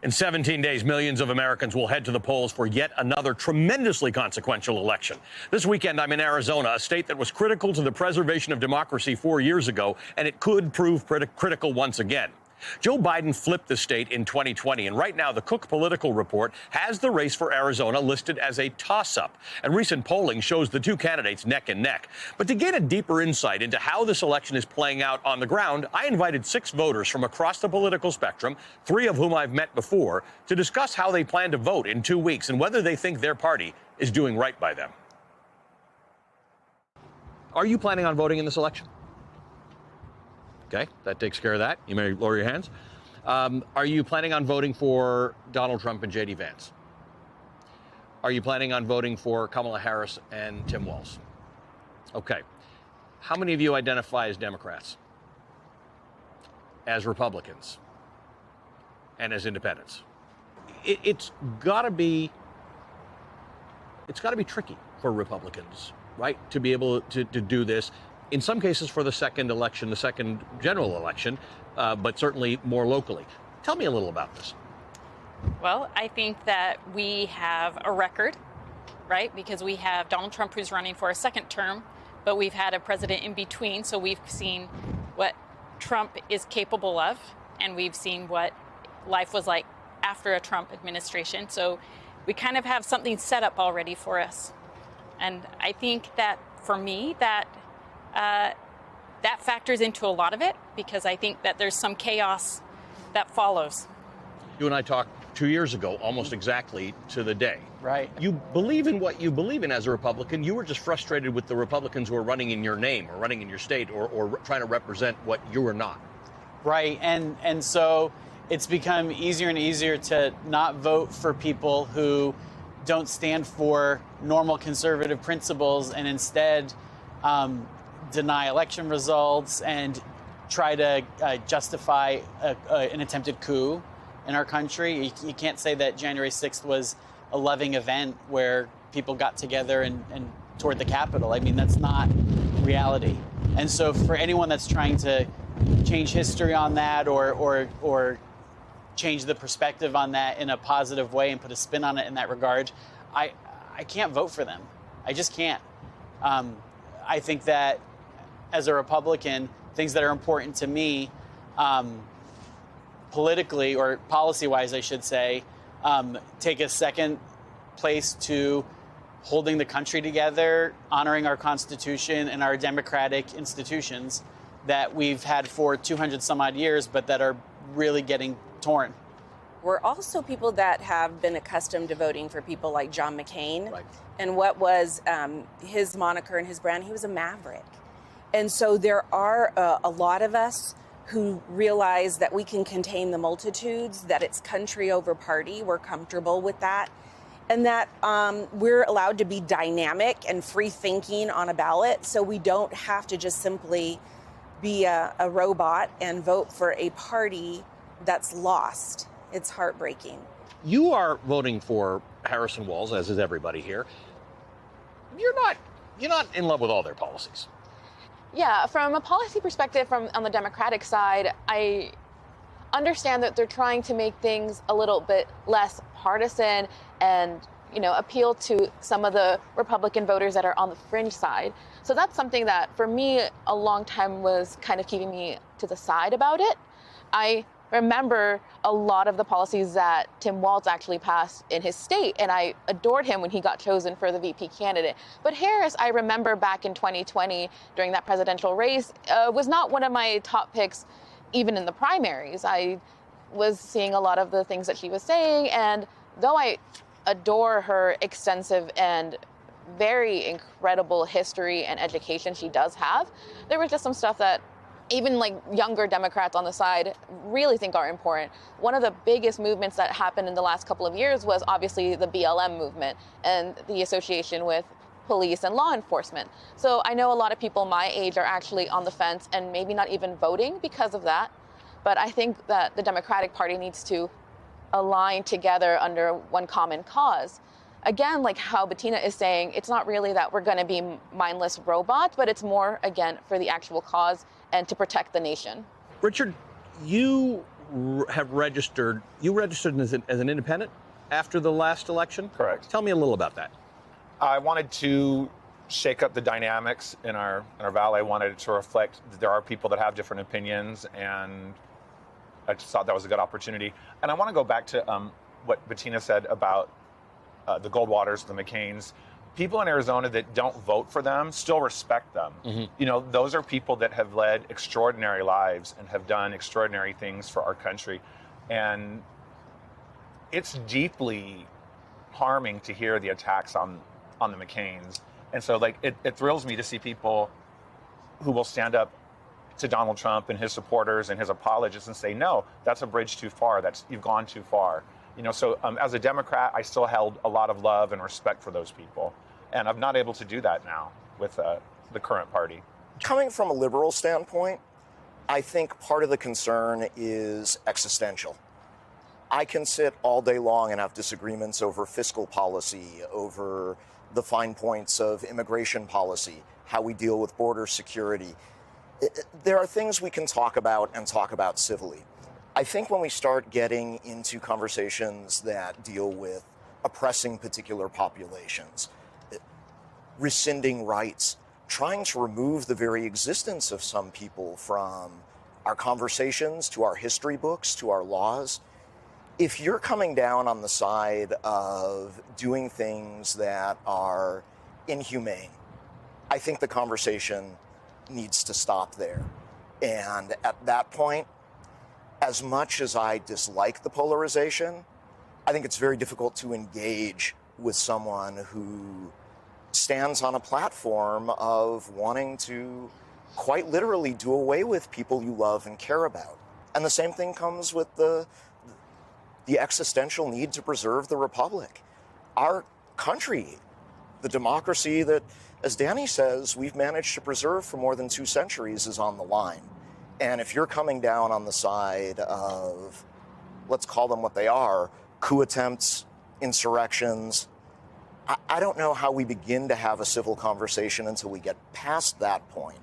In 17 days, millions of Americans will head to the polls for yet another tremendously consequential election. This weekend, I'm in Arizona, a state that was critical to the preservation of democracy 4 years ago, and it could prove critical once again. Joe Biden flipped the state in 2020, and right now the Cook Political Report has the race for Arizona listed as a toss-up. And recent polling shows the two candidates neck and neck. But to gain a deeper insight into how this election is playing out on the ground, I invited 6 voters from across the political spectrum, 3 of whom I've met before, to discuss how they plan to vote in 2 weeks and whether they think their party is doing right by them. Are you planning on voting in this election? Okay, that takes care of that. You may lower your hands. Are you planning on voting for Donald Trump and J.D. Vance? Are you planning on voting for Kamala Harris and Tim Walz? Okay. How many of you identify as Democrats, as Republicans, and as independents? It's got to be tricky for Republicans, right, to be able to do this. In some cases for the second election, the second general election, but certainly more locally. Tell me a little about this. Well, I think that we have a record, right? Because we have Donald Trump who's running for a second term, but we've had a president in between. So we've seen what Trump is capable of, and we've seen what life was like after a Trump administration. So we kind of have something set up already for us. And I think that for me, that factors into a lot of it, because I think that there's some chaos that follows. You and I talked 2 years ago, almost exactly to the day. Right. You believe in what you believe in as a Republican. You were just frustrated with the Republicans who are running in your name or running in your state or trying to represent what you are not. Right. And so it's become easier and easier to not vote for people who don't stand for normal conservative principles and instead deny election results and try to justify an attempted coup in our country. You can't say that January 6th was a loving event where people got together and toward the Capitol. I mean, that's not reality. And so for anyone that's trying to change history on that or change the perspective on that in a positive way and put a spin on it in that regard, I can't vote for them. I just can't. I think that as a Republican, things that are important to me, politically or policy-wise, I should say, take a second place to holding the country together, honoring our Constitution and our democratic institutions that we've had for 200 some odd years, but that are really getting torn. We're also people that have been accustomed to voting for people like John McCain. Right. And what was his moniker and his brand? He was a maverick. And so there are a lot of us who realize that we can contain the multitudes, that it's country over party. We're comfortable with that. And that we're allowed to be dynamic and free thinking on a ballot. So we don't have to just simply be a robot and vote for a party that's lost. It's heartbreaking. You are voting for Harris and Walz, as is everybody here. You're not in love with all their policies. Yeah, from a policy perspective, on the Democratic side, I understand that they're trying to make things a little bit less partisan and, appeal to some of the Republican voters that are on the fringe side. So that's something that, for me, a long time was kind of keeping me to the side about it. I remember a lot of the policies that Tim Walz actually passed in his state, and I adored him when he got chosen for the VP candidate. But Harris, I remember back in 2020 during that presidential race, was not one of my top picks even in the primaries. I was seeing a lot of the things that she was saying, and though I adore her extensive and very incredible history and education she does have, there was just some stuff that even like younger Democrats on the side really think are important. One of the biggest movements that happened in the last couple of years was obviously the BLM movement and the association with police and law enforcement. So I know a lot of people my age are actually on the fence and maybe not even voting because of that. But I think that the Democratic Party needs to align together under one common cause. Again, like how Bettina is saying, it's not really that we're going to be mindless robots, but it's more, again, for the actual cause and to protect the nation. Richard, you have registered. You registered as an independent after the last election? Correct. Tell me a little about that. I wanted to shake up the dynamics in our valley. I wanted to reflect that there are people that have different opinions, and I just thought that was a good opportunity. And I want to go back to what Bettina said about the Goldwaters, the McCains. People in Arizona that don't vote for them still respect them. Mm-hmm. You know, those are people that have led extraordinary lives and have done extraordinary things for our country. And it's deeply harming to hear the attacks on the McCains. And so, like, it thrills me to see people who will stand up to Donald Trump and his supporters and his apologists and say, no, that's a bridge too far. You've gone too far. You know, so as a Democrat, I still held a lot of love and respect for those people. And I'm not able to do that now with the current party. Coming from a liberal standpoint, I think part of the concern is existential. I can sit all day long and have disagreements over fiscal policy, over the fine points of immigration policy, how we deal with border security. There are things we can talk about and talk about civilly. I think when we start getting into conversations that deal with oppressing particular populations, rescinding rights, trying to remove the very existence of some people from our conversations, to our history books, to our laws, if you're coming down on the side of doing things that are inhumane, I think the conversation needs to stop there. And at that point, as much as I dislike the polarization, I think it's very difficult to engage with someone who stands on a platform of wanting to quite literally do away with people you love and care about. And the same thing comes with the existential need to preserve the republic. Our country, the democracy that, as Danny says, we've managed to preserve for more than 2 centuries, is on the line. And if you're coming down on the side of, let's call them what they are, coup attempts, insurrections, I don't know how we begin to have a civil conversation until we get past that point.